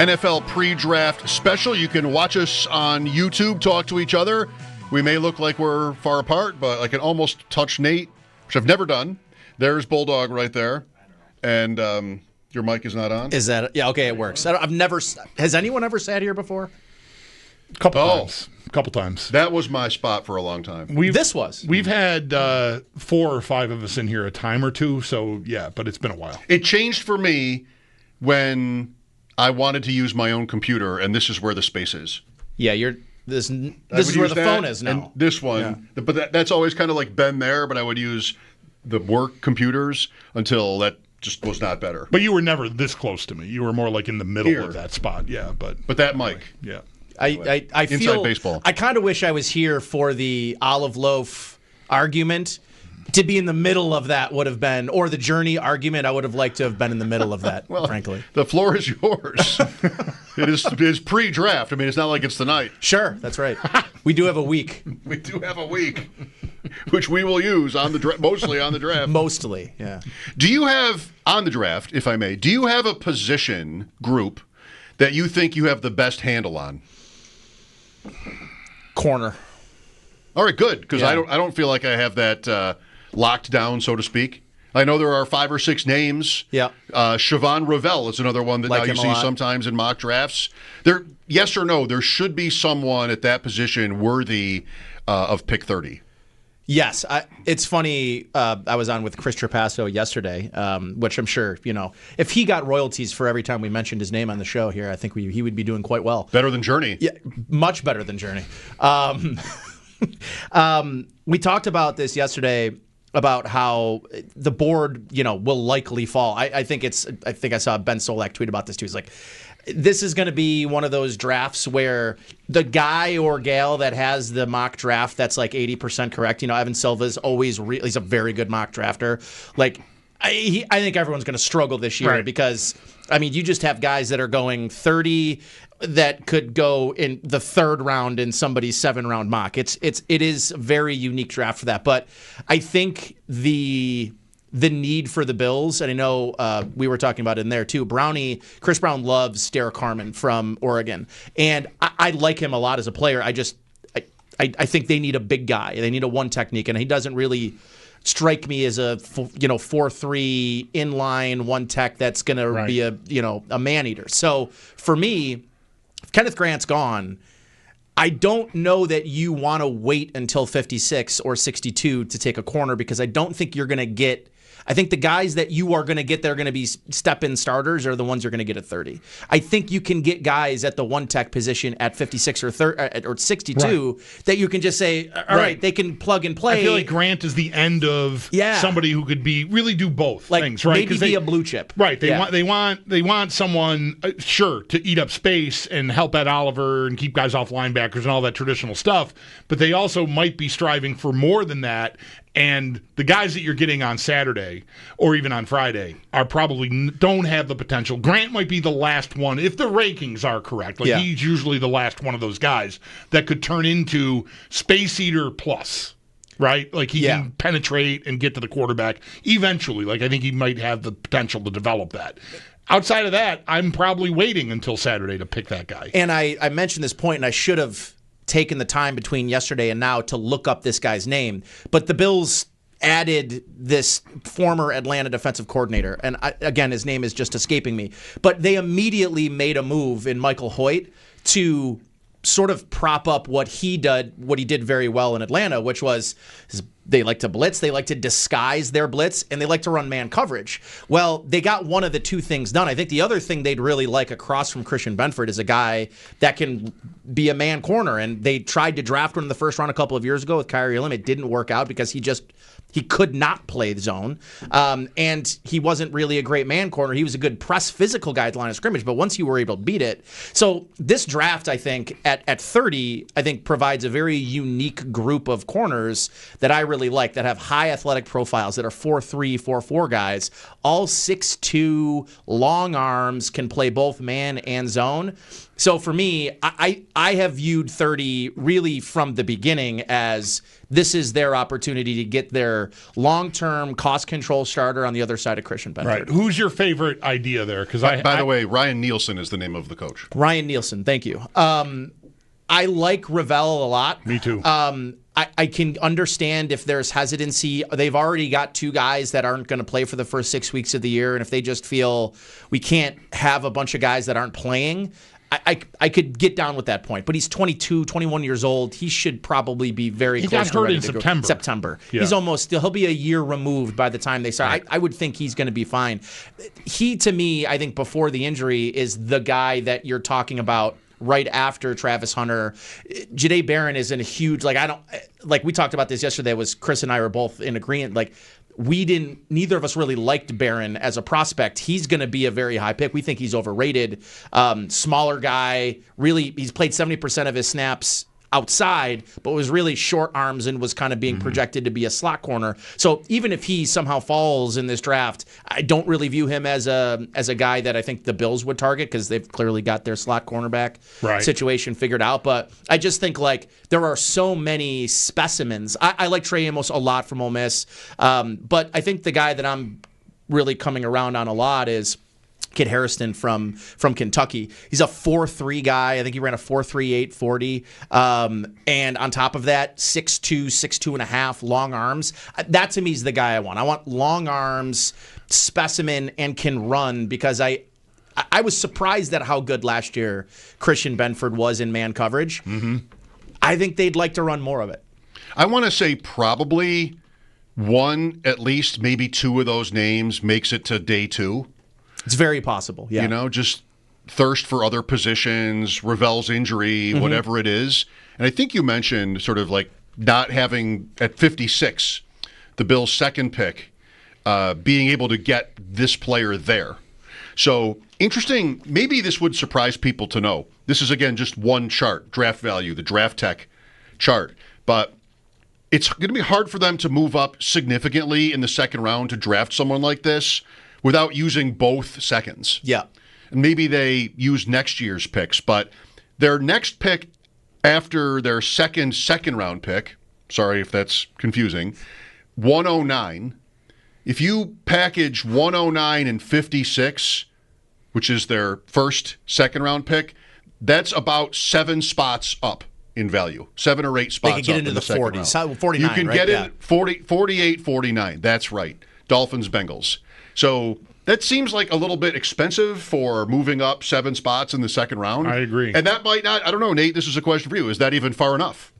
NFL pre-draft special. You can watch us on YouTube, talk to each other. We may look like we're far apart, but I can almost touch Nate, which I've never done. There's Bulldog right there. And your mic is not on? Is that... Yeah, okay, it works. I've never... Has anyone ever sat here before? A couple times. That was my spot for a long time. We've had 4 or 5 of us in here a time or two, so yeah, but it's been a while. It changed for me when I wanted to use my own computer, and this is where the space is. Yeah, this is where the phone is now. And this one, yeah. But that's always kind of like been there, but I would use the work computers until that just was not better. But you were never this close to me. You were more like in the middle of that spot, yeah. But that mic. Yeah. I feel inside baseball. I kind of wish I was here for the olive loaf argument. To be in the middle of that would have been, or the journey argument, I would have liked to have been in the middle of that, well, frankly. The floor is yours. It is pre-draft. I mean, it's not like it's tonight. Sure, that's right. We do have a week. We do have a week, which we will use on the mostly on the draft. Mostly, yeah. Do you have, on the draft, if I may, do you have a position group that you think you have the best handle on? Corner. All right, good, because I don't feel like I have that locked down, so to speak. I know there are 5 or 6 names. Yeah. Siobhan Ravel is another one that now you see sometimes in mock drafts. Yes or no, there should be someone at that position worthy of pick 30. Yes. It's funny, I was on with Chris Trapasso yesterday, which I'm sure, if he got royalties for every time we mentioned his name on the show here, I think he would be doing quite well. Better than Journey. Yeah, much better than Journey. We talked about this yesterday, about how the board, will likely fall. I think I saw Ben Solak tweet about this too. He's like, this is going to be one of those drafts where the guy or gal that has the mock draft that's like 80% correct. Evan Silva's always he's a very good mock drafter. Like, I think everyone's going to struggle this year because, you just have guys that are going 30 that could go in the 3rd round in somebody's 7-round mock. It is a very unique draft for that. But I think the need for the Bills, and I know we were talking about it in there too. Chris Brown loves Derek Harmon from Oregon, and I like him a lot as a player. I think they need a big guy. They need a one technique, and he doesn't really strike me as a 4-3 inline one tech that's going to be a man eater. So for me, if Kenneth Grant's gone, I don't know that you want to wait until 56 or 62 to take a corner, because I don't think you're going to get. I think the guys that you are going to get that are going to be step-in starters are the ones you're going to get at 30. I think you can get guys at the one-tech position at 56 or 62 that you can just say, all right, they can plug and play. I feel like Grant is the end of somebody who could really do both things, right? Maybe be a blue chip. Right. They want someone, to eat up space and help Ed Oliver and keep guys off linebackers and all that traditional stuff, but they also might be striving for more than that. And the guys that you're getting on Saturday or even on Friday are probably don't have the potential. Grant might be the last one, if the rankings are correct. He's usually the last one of those guys that could turn into Space Eater plus, right? Like he can penetrate and get to the quarterback eventually. Like I think he might have the potential to develop that. Outside of that, I'm probably waiting until Saturday to pick that guy. And I mentioned this point, and I should have taken the time between yesterday and now to look up this guy's name. But the Bills added this former Atlanta defensive coordinator. And again, his name is just escaping me. But they immediately made a move in Michael Hoyt to sort of prop up what he did very well in Atlanta, which was they like to blitz, they like to disguise their blitz, and they like to run man coverage. Well, they got one of the two things done. I think the other thing they'd really like across from Christian Benford is a guy that can be a man corner, and they tried to draft one in the first round a couple of years ago with Kyrie Elam. It didn't work out because he could not play the zone, and he wasn't really a great man corner. He was a good press physical guy at the line of scrimmage, but once you were able to beat it. So this draft, I think, at 30, I think provides a very unique group of corners that I really like, that have high athletic profiles, that are 4'3", 4'4" guys, all 6'2", long arms, can play both man and zone. So for me, I have viewed 30 really from the beginning as this is their opportunity to get their long-term cost control starter on the other side of Christian Benford. Right. Who's your favorite idea there? Because by the way, Ryan Nielsen is the name of the coach. Ryan Nielsen, thank you. I like Ravel a lot. Me too. I can understand if there's hesitancy. They've already got 2 guys that aren't going to play for the first 6 weeks of the year, and if they just feel we can't have a bunch of guys that aren't playing, I could get down with that point. But he's 22, 21 years old. He should probably be very close to ready to go. He got hurt in September. Yeah. He'll be a year removed by the time they start. Right. I would think he's going to be fine. He, to me, I think before the injury, is the guy that you're talking about right after Travis Hunter. Jahdae Barron is in a huge, we talked about this yesterday, was Chris and I were both in agreement, neither of us really liked Barron as a prospect. He's going to be a very high pick. We think he's overrated. Smaller guy, really, he's played 70% of his snaps outside, but was really short arms and was kind of being projected to be a slot corner. So even if he somehow falls in this draft, I don't really view him as a guy that I think the Bills would target, because they've clearly got their slot cornerback situation figured out. But I just think there are so many specimens. I like Trey Amos a lot from Ole Miss, but I think the guy that I'm really coming around on a lot is Kid Harrison from Kentucky. He's a 4.3 guy. I think he ran a 4.38 40. And on top of that, 6'2", 6'2.5", long arms. That to me is the guy I want. I want long arms, specimen, and can run, because I was surprised at how good last year Christian Benford was in man coverage. Mm-hmm. I think they'd like to run more of it. I want to say probably one, at least maybe 2 of those names makes it to day 2. It's very possible, yeah. Just thirst for other positions, Ravel's injury, whatever it is. And I think you mentioned sort of not having, at 56, the Bills' second pick, being able to get this player there. So, interesting, maybe this would surprise people to know. This is, again, just one chart, draft value, the draft tech chart. But it's going to be hard for them to move up significantly in the second round to draft someone like this without using both seconds. Yeah. And maybe they use next year's picks, but their next pick after their second round pick, sorry if that's confusing, 109, if you package 109 and 56, which is their second round pick, that's about 7 spots up in value. 7 or 8 spots up. They can get into the 40s. 49, you can get in 48, 49. That's right. Dolphins, Bengals. So that seems like a little bit expensive for moving up 7 spots in the second round. I agree. And that might not, I don't know, Nate, this is a question for you. Is that even far enough?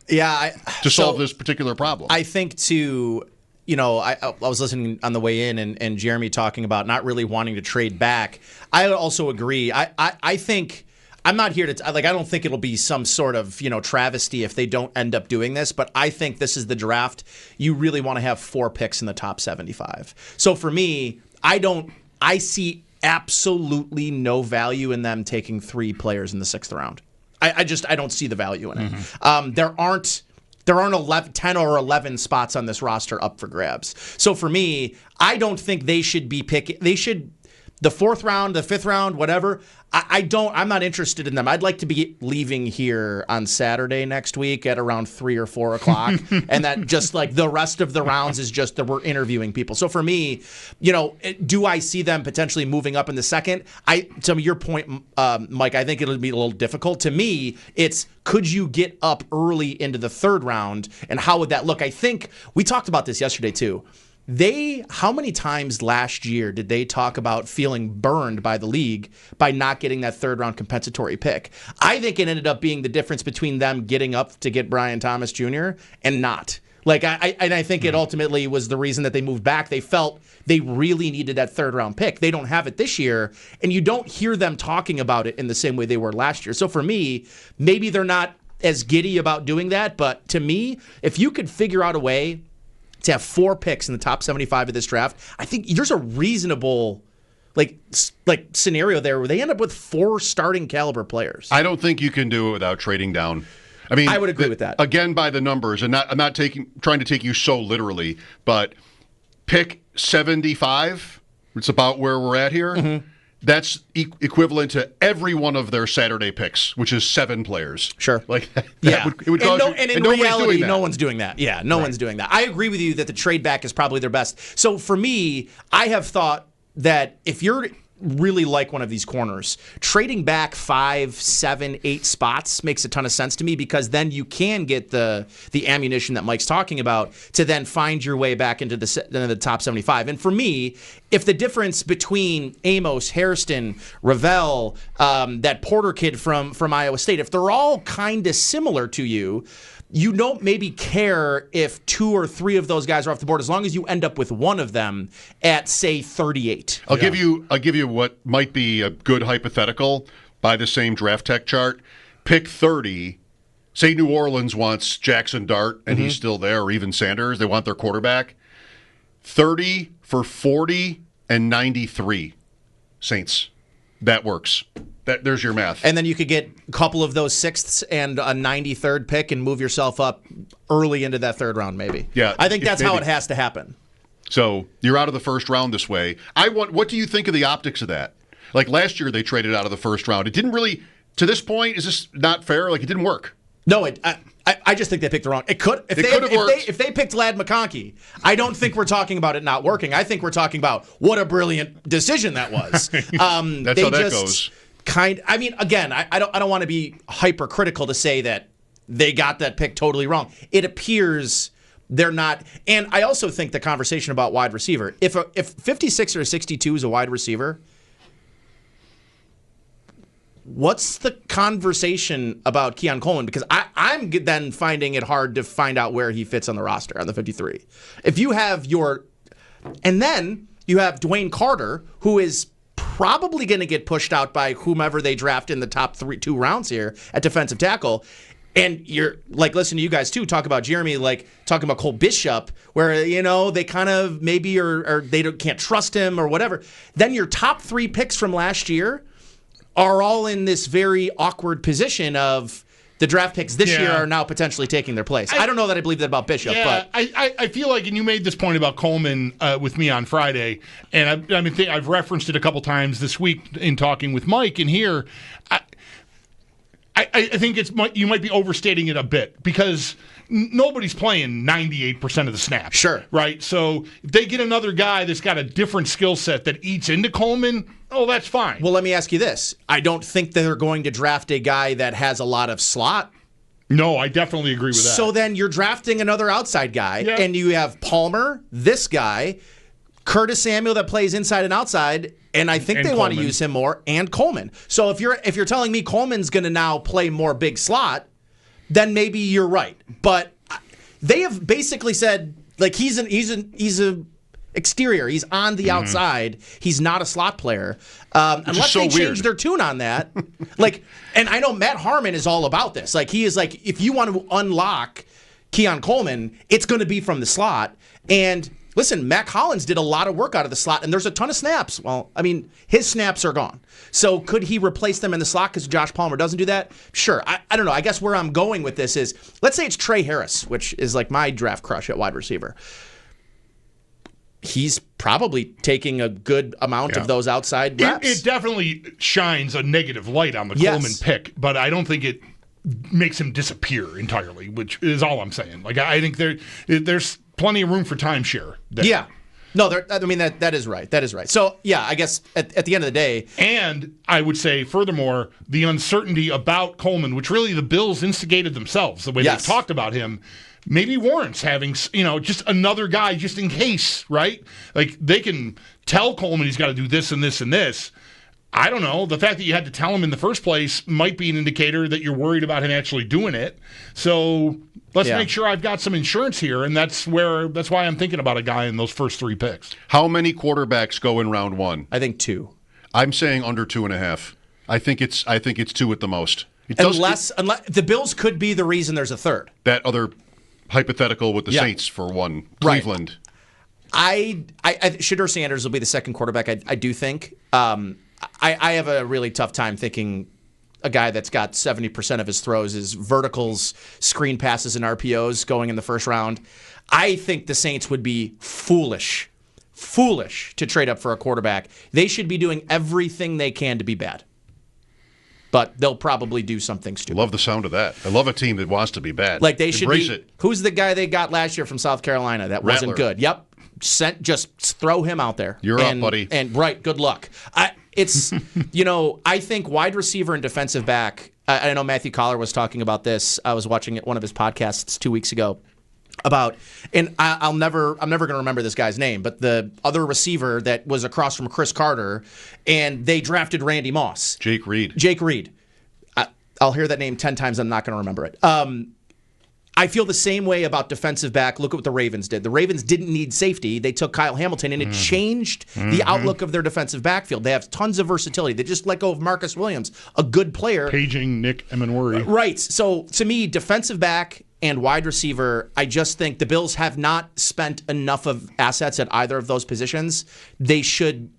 Yeah. To solve this particular problem? I think I was listening on the way in and Jeremy talking about not really wanting to trade back. I also agree. I think I'm not here to I don't think it'll be some sort of travesty if they don't end up doing this, but I think this is the draft. You really want to have 4 picks in the top 75. So for me, I see absolutely no value in them taking 3 players in the 6th round. I don't see the value in it. There aren't 10 or 11 spots on this roster up for grabs. So for me, I don't think they should be picking. They should. The 4th round, the 5th round, whatever, I'm not interested in them. I'd like to be leaving here on Saturday next week at around 3 or 4 o'clock. And that just the rest of the rounds is just that we're interviewing people. So for me, do I see them potentially moving up in the second? To your point, Mike, I think it'll be a little difficult. To me, it's could you get up early into the 3rd round and how would that look? I think we talked about this yesterday too. How many times last year did they talk about feeling burned by the league by not getting that 3rd round compensatory pick? I think it ended up being the difference between them getting up to get Brian Thomas Jr. and not. I think it ultimately was the reason that they moved back. They felt they really needed that 3rd round pick. They don't have it this year, and you don't hear them talking about it in the same way they were last year. So for me, maybe they're not as giddy about doing that, but to me, if you could figure out a way to have 4 picks in the top 75 of this draft, I think there's a reasonable scenario there where they end up with 4 starting caliber players. I don't think you can do it without trading down. I mean, I would agree with that. Again, by the numbers, and I'm not trying to take you so literally, but pick 75, it's about where we're at here. Mm-hmm. that's equivalent to every one of their Saturday picks, which is 7 players. Sure. Like yeah. It would cause and in reality, no one's doing that. Yeah, no one's doing that. I agree with you that the trade back is probably their best. So for me, I have thought that if you're really like one of these corners, trading back 5, 7, 8 spots makes a ton of sense to me, because then you can get the ammunition that Mike's talking about to then find your way back into the top 75. And for me, if the difference between Amos, Hairston, Ravel, that Porter kid from Iowa State, if they're all kind of similar to you, you don't maybe care if 2 or 3 of those guys are off the board, as long as you end up with one of them at, say, 38. I'll give you what might be a good hypothetical by the same draft tech chart. Pick 30. Say New Orleans wants Jackson Dart and he's still there, or even Sanders. They want their quarterback. 30 for 40 and 93. Saints. That works. There's your math. And then you could get a couple of those 6ths and a 93rd pick and move yourself up early into that 3rd round, maybe. Yeah, I think that's how it has to happen. So you're out of the first round this way. What do you think of the optics of that? Like last year, they traded out of the first round. It didn't really, to this point, is this not fair? Like it didn't work. No, I just think they picked the wrong. It could have worked. If they picked Ladd McConkey, I don't think we're talking about it not working. I think we're talking about what a brilliant decision that was. That's how that goes. Again, I don't want to be hypercritical to say that they got that pick totally wrong. It appears they're not. And I also think the conversation about wide receiver, if 56 or 62 is a wide receiver, what's the conversation about Keon Coleman? Because I'm then finding it hard to find out where he fits on the roster on the 53. If you have and then you have Dwayne Carter, who is probably going to get pushed out by whomever they draft in the top 2 rounds here at defensive tackle. And you're like, listen to you guys too talk about Jeremy, like talking about Cole Bishop, where they kind of maybe or they can't trust him or whatever. Then your top 3 picks from last year are all in this very awkward position of the draft picks this year are now potentially taking their place. I don't know that I believe that about Bishop. Yeah, but I feel like, and you made this point about Coleman with me on Friday, and I've referenced it a couple times this week in talking with Mike, and here, I think you might be overstating it a bit, because nobody's playing 98% of the snaps. Sure. Right? So if they get another guy that's got a different skill set that eats into Coleman, that's fine. Well, let me ask you this. I don't think they're going to draft a guy that has a lot of slot. No, I definitely agree with that. So then you're drafting another outside guy, and you have Palmer, this guy, Curtis Samuel that plays inside and outside, and I think they want to use him more, and Coleman. So if you're telling me Coleman's going to now play more big slot, then maybe you're right. But they have basically said, like, he's a exterior. He's on the outside. He's not a slot player. Unless they change their tune on that. And I know Matt Harmon is all about this. Like, he is like, if you want to unlock Keon Coleman, it's going to be from the slot. And listen, Mac Hollins did a lot of work out of the slot, and there's a ton of snaps. Well, I mean, his snaps are gone. So could he replace them in the slot because Josh Palmer doesn't do that? Sure. I don't know. I guess where I'm going with this is, let's say it's Trey Harris, which is like my draft crush at wide receiver. He's probably taking a good amount of those outside reps. It definitely shines a negative light on the Coleman pick, but I don't think it makes him disappear entirely, which is all I'm saying. Like, I think there's plenty of room for timeshare there. Yeah. No, that is right. That is right. So, yeah, I guess at the end of the day. And I would say, furthermore, the uncertainty about Coleman, which really the Bills instigated themselves, the way they talked about him, maybe warrants having, just another guy just in case, right? Like, they can tell Coleman he's got to do this and this and this. I don't know. The fact that you had to tell him in the first place might be an indicator that you're worried about him actually doing it. So let's make sure I've got some insurance here, and that's why I'm thinking about a guy in those first 3 picks. How many quarterbacks go in round 1? I think 2. I'm saying under 2.5. I think it's 2 at the most. Unless the Bills could be the reason there's a 3rd. That other hypothetical with the Saints for 1. Cleveland. Right. Shedeur Sanders will be the second quarterback. I do think. I have a really tough time thinking a guy that's got 70% of his throws is verticals, screen passes, and RPOs going in the first round. I think the Saints would be foolish foolish to trade up for a quarterback. They should be doing everything they can to be bad. But they'll probably do something stupid. Love the sound of that. I love a team that wants to be bad. Like they should Embrace be. it. Who's the guy they got last year from South Carolina that wasn't Rattler. good? Yep. Just throw him out there. You're up, buddy. And right, good luck. It's I think wide receiver and defensive back. I know Matthew Collar was talking about this. I was watching one of his podcasts 2 weeks ago about, and I'm never going to remember this guy's name, but the other receiver that was across from Chris Carter, and they drafted Randy Moss. Jake Reed. I'll hear that name 10 times. I'm not going to remember it. I feel the same way about defensive back. Look at what the Ravens did. The Ravens didn't need safety. They took Kyle Hamilton, and it changed the outlook of their defensive backfield. They have tons of versatility. They just let go of Marcus Williams, a good player. Paging Nick Emenwari. Right. So, to me, defensive back and wide receiver, I just think the Bills have not spent enough of assets at either of those positions. They should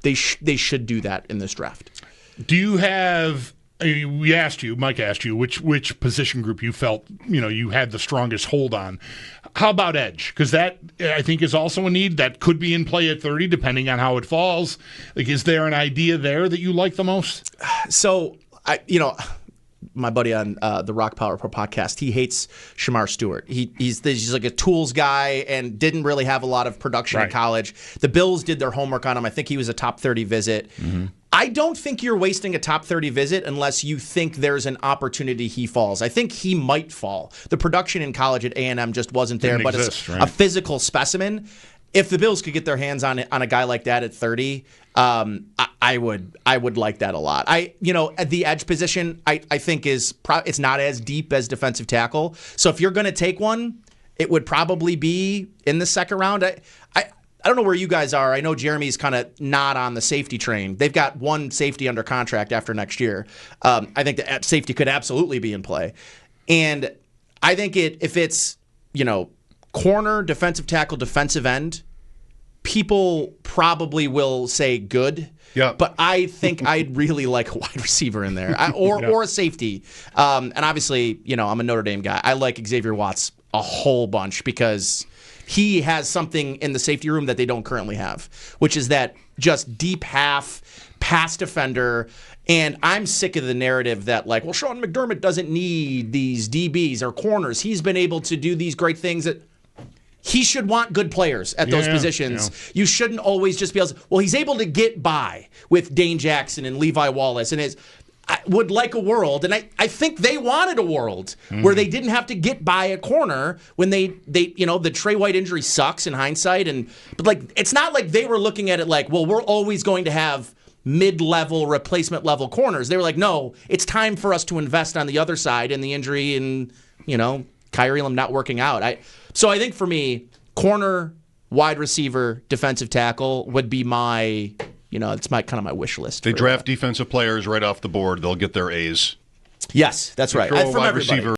do that in this draft. Do you have... Mike asked you which position group you felt you had the strongest hold on. How about edge? Because that I think is also a need that could be in play at 30, depending on how it falls. Like, is there an idea there that you like the most? So my buddy on the Rock Power Pro podcast, he hates Shamar Stewart. He's like a tools guy and didn't really have a lot of production in college. The Bills did their homework on him. I think he was a top 30 visit. Mm-hmm. I don't think you're wasting a top 30 visit unless you think there's an opportunity he falls. I think he might fall. The production in college at A&M just wasn't there, but it's a physical specimen. If the Bills could get their hands on a guy like that at 30, I would like that a lot. At the edge position, I think it's not as deep as defensive tackle. So if you're going to take one, it would probably be in the second round. I don't know where you guys are. I know Jeremy's kind of not on the safety train. They've got one safety under contract after next year. I think the safety could absolutely be in play. And I think if it's, corner, defensive tackle, defensive end, people probably will say good. Yeah. But I think I'd really like a wide receiver in there or a safety. And obviously, I'm a Notre Dame guy. I like Xavier Watts a whole bunch because he has something in the safety room that they don't currently have, which is that just deep half pass defender. And I'm sick of the narrative that Sean McDermott doesn't need these DBs or corners. He's been able to do these great things that he should want good players at those positions. Yeah. You shouldn't always just be able to, he's able to get by with Dane Jackson and Levi Wallace and I would like a world, and I think they wanted a world where they didn't have to get by a corner when they the Trey White injury sucks in hindsight, but it's not like they were looking at it we're always going to have mid-level replacement level corners. They were like, no, it's time for us to invest on the other side and the injury and Kyrie Elam not working out. So I think for me, corner, wide receiver, defensive tackle would be my. It's my wish list. They draft defensive players right off the board. They'll get their A's. Yes, that's right. Throw a From wide everybody. receiver